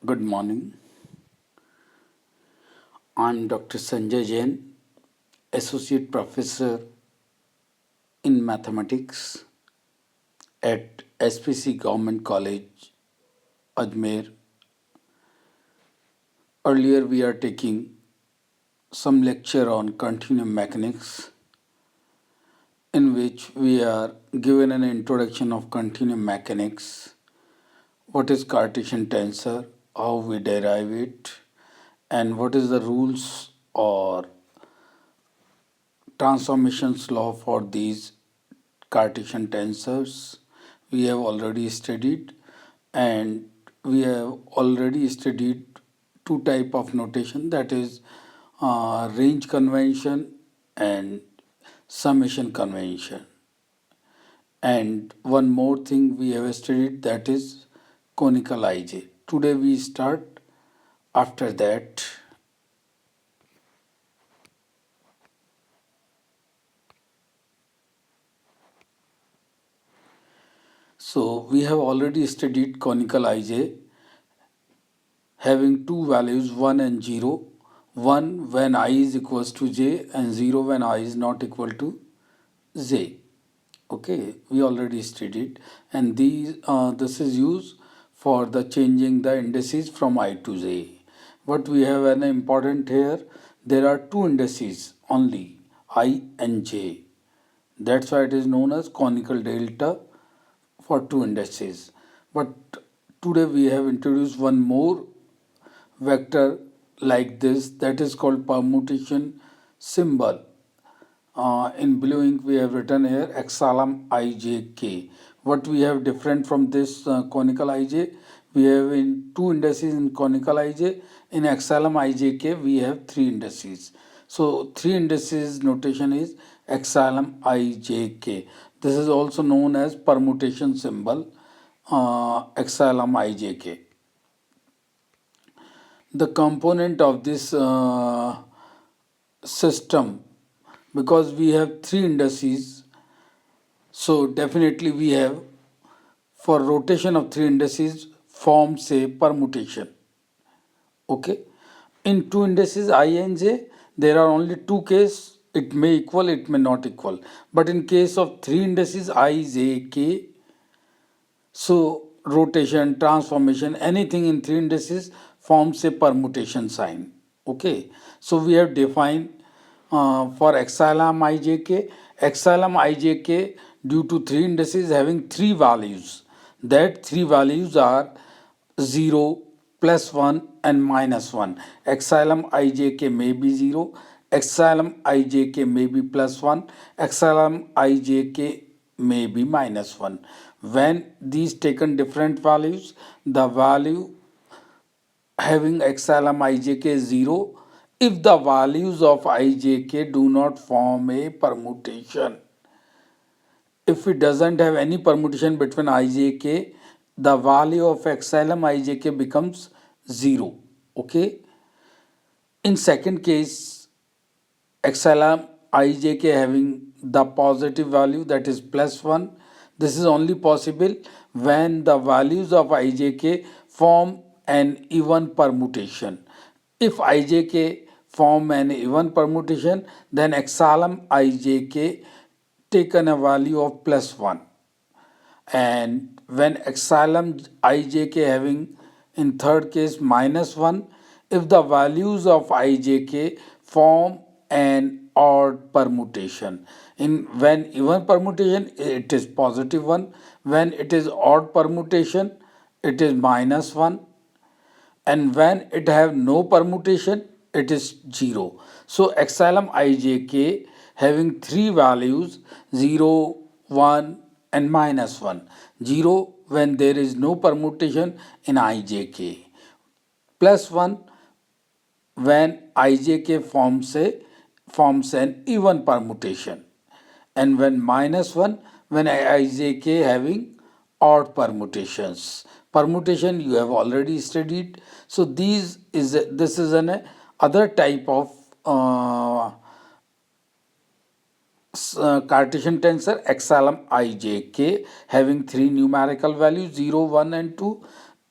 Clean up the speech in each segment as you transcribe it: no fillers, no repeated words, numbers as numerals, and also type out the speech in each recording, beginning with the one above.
Good morning. I'm Dr. Sanjay Jain, Associate Professor in Mathematics at SPC Government College, Ajmer. Earlier, we are taking some lecture on continuum mechanics, in which we are given an introduction of continuum mechanics, what is Cartesian tensor, how we derive it, and what is the rules or transformations law for these Cartesian tensors we have already studied, and we have already studied two type of notation, that is range convention and summation convention. And one more thing we have studied, that is conical ij. Today we start after that. So we have already studied conical ij having two values 1 and 0, 1 when I is equals to j and 0 when I is not equal to j. Okay, we already studied, and this is used for the changing the indices from I to j. But we have an important here, there are two indices only, I and j. That's why it is known as conical delta for two indices. But today we have introduced one more vector like this, that is called permutation symbol. In blue ink we have written here epsilon ijk. What we have different from this conical ij, we have in two indices in conical ij, in epsilon ijk we have three indices. So three indices notation is epsilon ijk. This is also known as permutation symbol epsilon ijk. The component of this system, because we have three indices, so definitely we have, for rotation of three indices, forms a permutation. Okay, in two indices I and j there are only two cases, it may equal, it may not equal. But in case of three indices I, j, k, so rotation, transformation, anything in three indices forms a permutation sign. Okay, so we have defined for epsilon ijk, epsilon ijk due to three indices having three values. That three values are 0, plus 1 and minus 1. Epsilon ijk may be 0, epsilon ijk may be plus 1, epsilon ijk may be minus 1. When these taken different values, the value having epsilon ijk is 0 if the values of ijk do not form a permutation. If it doesn't have any permutation between ijk, the value of epsilon ijk becomes 0. Okay. In second case, epsilon ijk having the positive value, that is plus 1. This is only possible when the values of ijk form an even permutation. If ijk form an even permutation, then epsilon ijk taken a value of plus 1. And when epsilon ijk having in third case minus 1, if the values of ijk form an odd permutation. In when even permutation it is positive 1, when it is odd permutation it is minus 1, and when it have no permutation it is 0. So epsilon ijk having three values 0, 1 and minus 1. 0 when there is no permutation in ijk, plus 1 when ijk forms an even permutation, and when minus 1 when ijk having odd permutations. Permutation you have already studied. So this is an other type of Cartesian tensor epsilon ijk having three numerical values 0, 1 and 2.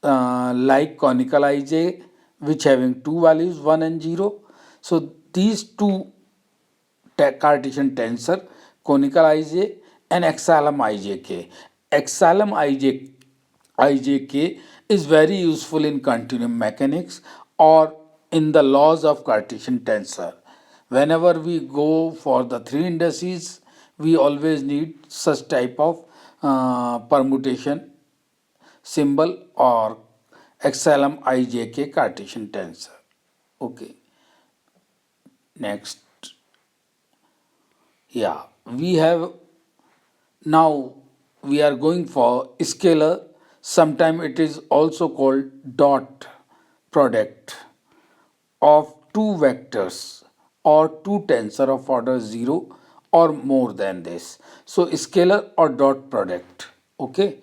like conical ij, which having two values 1 and 0. So these two Cartesian tensor, conical ij and exalum ijk. Exalum ijk is very useful in continuum mechanics or in the laws of Cartesian tensor. Whenever we go for the three indices, we always need such type of permutation symbol or exalum ijk Cartesian tensor. Okay, next. Yeah, we have now we are going for scalar. Sometime it is also called dot product of two vectors or two tensor of order 0 or more than this. So scalar or dot product. Okay.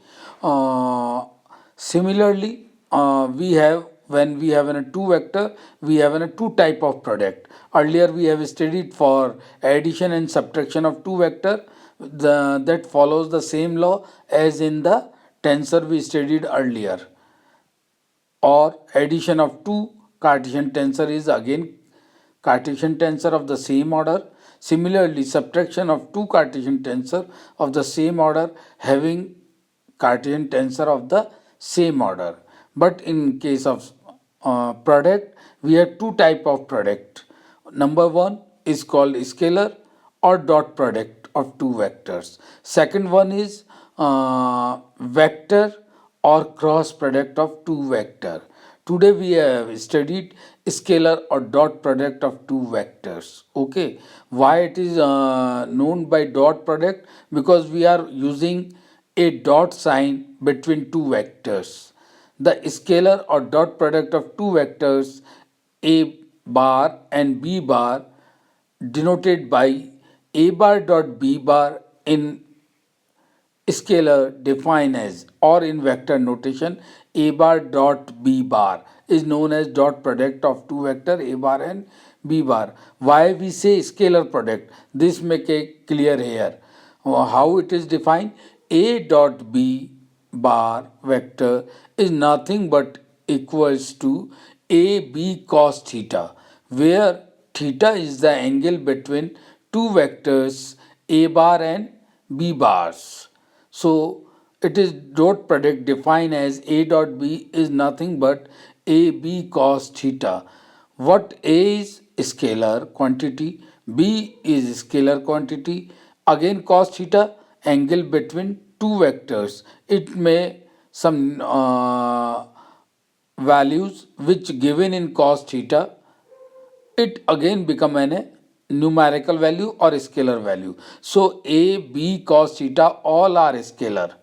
Similarly, we have when we have in a two vector, we have in a two type of product. Earlier we have studied for addition and subtraction of two vector. That follows the same law as in the tensor we studied earlier, or addition of two Cartesian tensor is again Cartesian tensor of the same order. Similarly, subtraction of two Cartesian tensor of the same order having Cartesian tensor of the same order. But in case of product, we have two type of product. Number one is called scalar or dot product of two vectors. Second one is vector or cross product of two vector. Today we have studied scalar or dot product of two vectors. Okay, why it is known by dot product? Because we are using a dot sign between two vectors. The scalar or dot product of two vectors a bar and b bar, denoted by a bar dot b bar in scalar, defined as, or in vector notation, a bar dot b bar is known as dot product of two vector a bar and b bar. Why we say scalar product? This make it clear here. How it is defined? A dot b bar vector is nothing but equals to ab cos theta, where theta is the angle between two vectors a bar and b bars. So it is dot product defined as a dot b is nothing but a b cos theta. What a is scalar quantity, b is scalar quantity, again cos theta angle between two vectors. It may some values which given in cos theta, it again become an a numerical value or scalar value. So a, b, cos theta all are scalar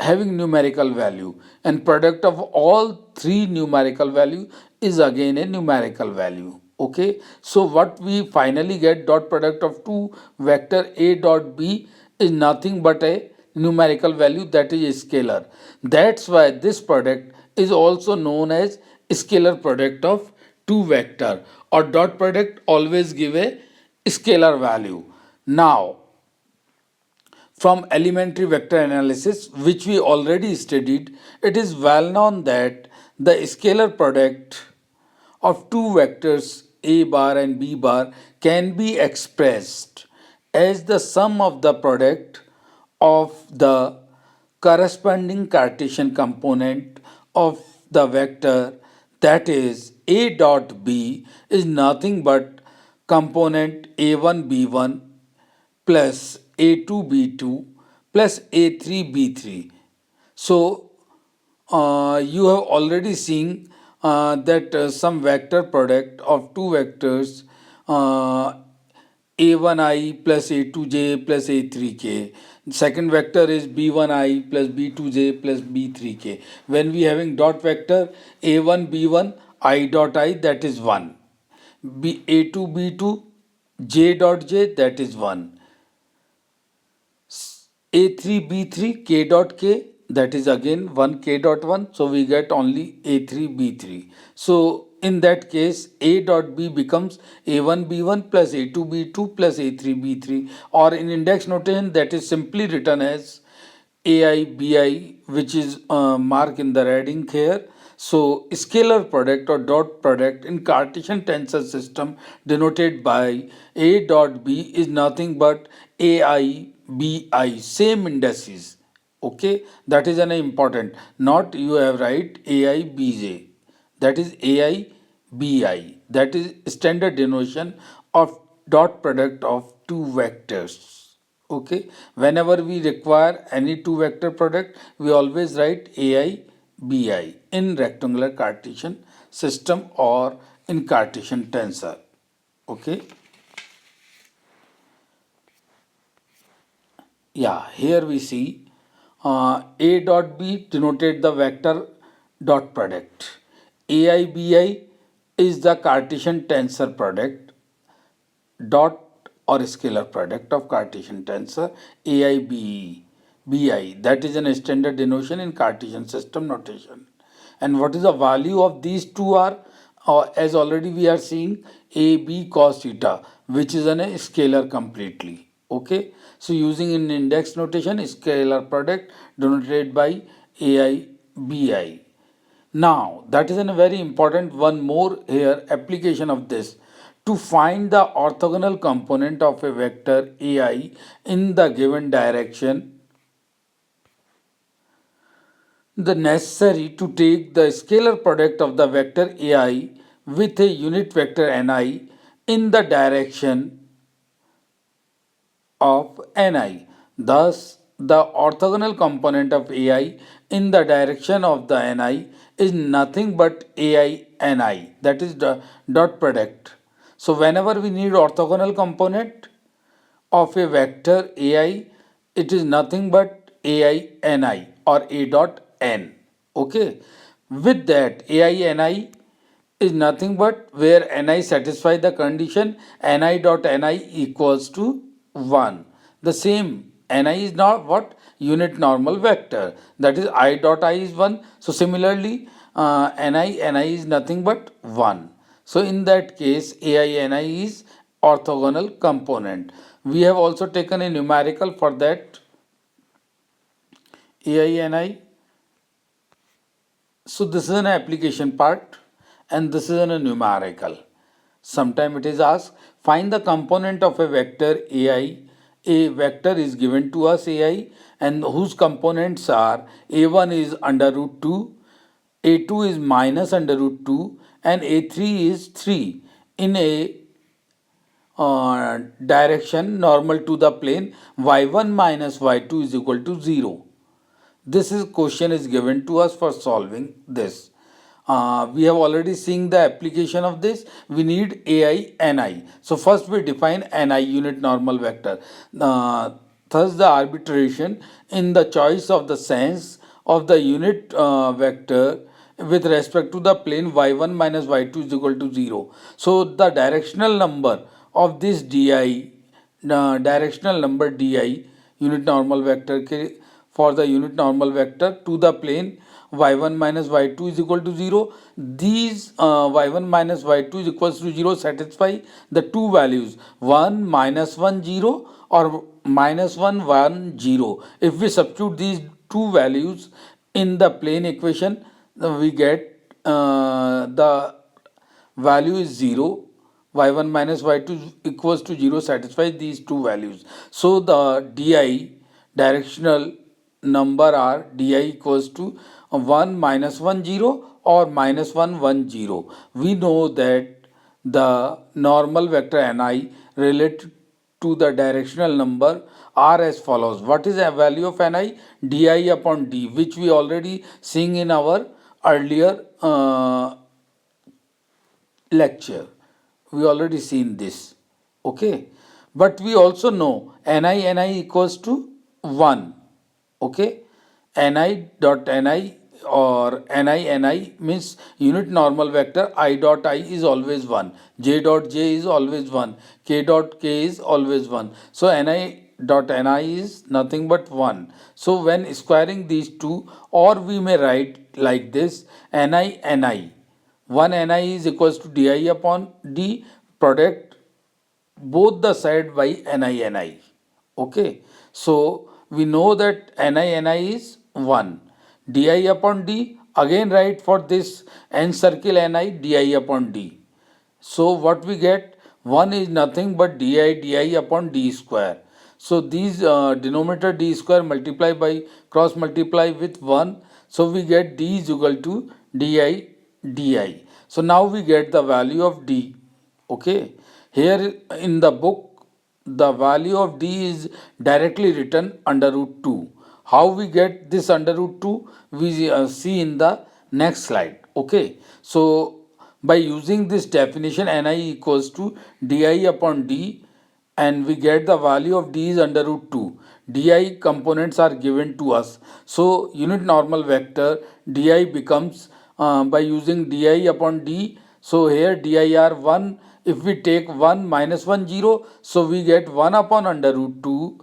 having numerical value, and product of all three numerical value is again a numerical value. Okay, so what we finally get, dot product of two vector a dot b is nothing but a numerical value, that is scalar. That's why this product is also known as scalar product of two vector, or dot product always give a scalar value. Now from elementary vector analysis, which we already studied, it is well known that the scalar product of two vectors a bar and b bar can be expressed as the sum of the product of the corresponding Cartesian component of the vector, that is a dot b is nothing but component a1 b1 plus a2 b2 plus a3 b3. So you have already seen that some vector product of two vectors a1i plus a2j plus a3k. Second vector is b1i plus b2j plus b3k. When we having dot vector a1 b1 I dot I, that is 1. A2 b2 j dot j, that is 1. A3 B3 K dot K, that is again 1 K dot 1, so we get only A3 B3. So in that case A dot B becomes A1 B1 plus A2 B2 plus A3 B3, or in index notation that is simply written as AI, BI, which is marked in the red ink here. So, scalar product or dot product in Cartesian tensor system denoted by A dot B is nothing but AI, BI, same indices. Okay, that is an important. Not you have write AI, BJ. That is AI, BI. That is standard denotation of dot product of two vectors. Okay, whenever we require any two vector product, we always write AI, BI in rectangular Cartesian system or in Cartesian tensor. Okay, yeah, here we see A dot B denoted the vector dot product. AI, BI is the Cartesian tensor product dot or scalar product of Cartesian tensor AIBE. BI, that is an standard denotation in Cartesian system notation. And what is the value of these two are, as already we are seeing, AB cos theta, which is a scalar completely. Okay, so using in index notation, scalar product denoted by AIBI. Now, that is a very important one more here application of this. To find the orthogonal component of a vector AI in the given direction, the necessary to take the scalar product of the vector AI with a unit vector Ni in the direction of Ni. Thus, the orthogonal component of AI in the direction of the Ni is nothing but AI Ni, that is the dot product. So, whenever we need orthogonal component of a vector AI, it is nothing but AI Ni or A dot N. Okay, with that AI Ni is nothing but where Ni satisfy the condition Ni dot Ni equals to 1. The same Ni is not what? Unit normal vector, that is I dot I is 1. So similarly Ni is nothing but 1. So in that case AI Ni is orthogonal component. We have also taken a numerical for that AI Ni. So this is an application part and this is a numerical. Sometime it is asked, find the component of a vector AI. A vector is given to us AI and whose components are A1 is under root 2, A2 is minus under root 2 and A3 is 3 in a direction normal to the plane y1 minus y2 is equal to 0. This is question is given to us for solving this. We have already seen the application of this. We need AI Ni. So first we define Ni, unit normal vector. Thus the arbitration in the choice of the sense of the unit vector with respect to the plane y1 minus y2 is equal to 0. So the directional number of this di, directional number di, unit normal vector for the unit normal vector to the plane y1 minus y2 is equal to 0. These y1 minus y2 is equals to 0 satisfy the two values 1 minus 1 0 or minus 1 1 0. If we substitute these two values in the plane equation, we get the value is 0. Y1 minus y2 equals to 0 satisfies these two values. So the di directional number are di equals to 1 minus 1 0 or minus 1 1 0. We know that the normal vector ni related to the directional number are as follows. What is the value of ni? Di upon d, which we already seen in our earlier lecture. We already seen this. Okay, but we also know ni equals to 1. Okay, ni dot ni or ni means unit normal vector I dot I is always 1, j dot j is always 1, k dot k is always 1. So ni dot ni is nothing but 1. So when squaring these two, or we may write like this, ni 1 ni is equals to di upon d product both the side by ni. Okay, so we know that Ni is 1. Di upon d, again write for this n circle Ni di upon d. So what we get? 1 is nothing but di upon d square. So these denominator d square multiply by cross multiply with 1. So we get d is equal to di. So now we get the value of d. Okay. Here in the book, the value of d is directly written under root 2. How we get this under root 2? We see in the next slide. Okay. So by using this definition, Ni equals to di upon d, and we get the value of d is under root 2. Di components are given to us. So unit normal vector di becomes by using di upon d. So here di are 1. If we take 1 minus 1 0, so we get 1 upon under root 2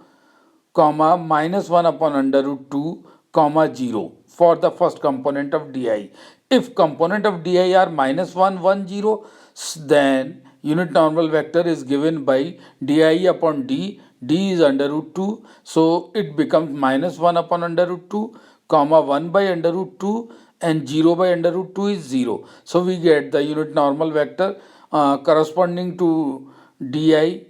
comma minus 1 upon under root 2 comma 0 for the first component of di. If component of di are minus 1 1 0, then unit normal vector is given by di upon d. D is under root 2, so it becomes minus 1 upon under root 2 comma 1 by under root 2, and 0 by under root 2 is 0. So we get the unit normal vector corresponding to di,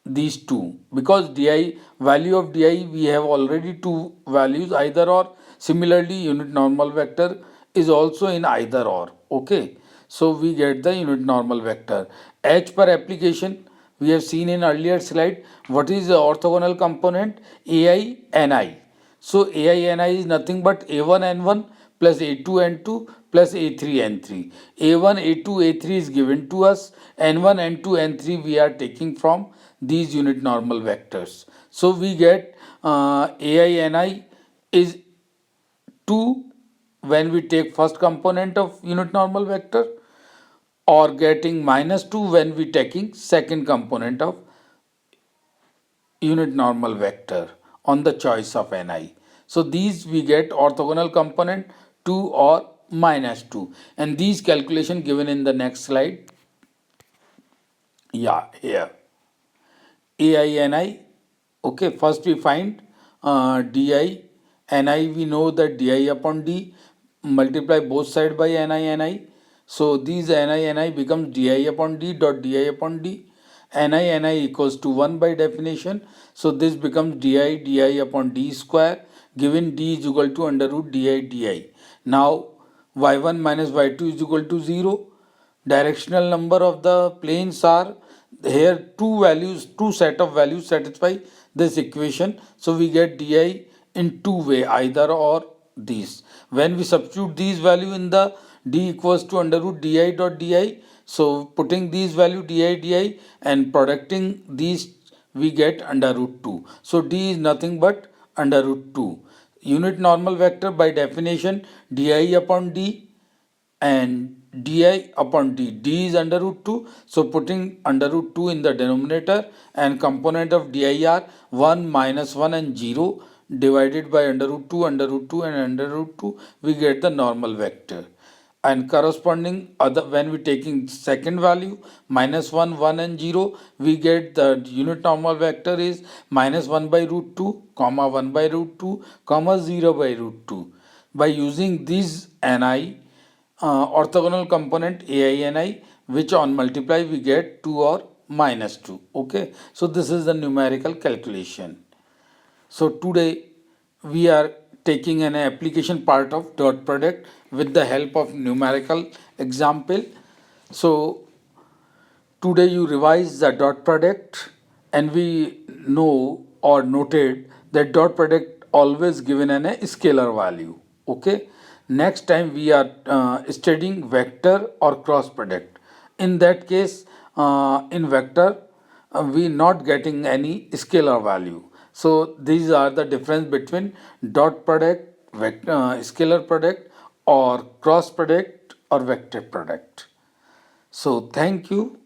these two, because di value of di we have already two values, either or. Similarly, unit normal vector is also in either or. Okay, so we get the unit normal vector. H per application, we have seen in earlier slide. What is the orthogonal component? Ai Ni. So Ai Ni is nothing but a1 n1 plus a2 n2 plus a3 n3. a1 a2 a3 is given to us. n1 n2 n3 we are taking from these unit normal vectors. So we get Ai Ni is 2 when we take first component of unit normal vector, or getting minus 2 when we taking second component of unit normal vector on the choice of Ni. So these we get orthogonal component 2 or minus 2, and these calculation given in the next slide. Yeah, here AINI. Okay, first we find DI. NI, we know that DI upon D, multiply both side by NI. So these NI becomes DI upon D dot DI upon D. NI equals to 1 by definition. So this becomes DI upon D square, given D is equal to under root DI. Now y1 minus y2 is equal to 0. Directional number of the planes are here, two set of values satisfy this equation. So we get di in two way, either or these. When we substitute these value in the d equals to under root di dot di, so putting these value di and producting these, we get under root 2. So d is nothing but under root 2. Unit normal vector by definition di upon d and di upon d. D is under root 2. So putting under root 2 in the denominator, and component of di are 1 minus 1 and 0 divided by under root 2 and under root 2, we get the normal vector. And corresponding other, when we taking second value minus 1 1 and 0, we get the unit normal vector is minus 1 by root 2 comma 1 by root 2 comma 0 by root 2. By using these Ni orthogonal component AINI, which on multiply we get 2 or minus 2. Okay, so this is the numerical calculation. So today we are taking an application part of dot product with the help of numerical example. So today you revise the dot product, and we know or noted that dot product always given an a scalar value. Okay. Next time we are studying vector or cross product. In that case, in vector, we not getting any scalar value. So these are the difference between dot product, vector, scalar product, or cross product or vector product. So thank you.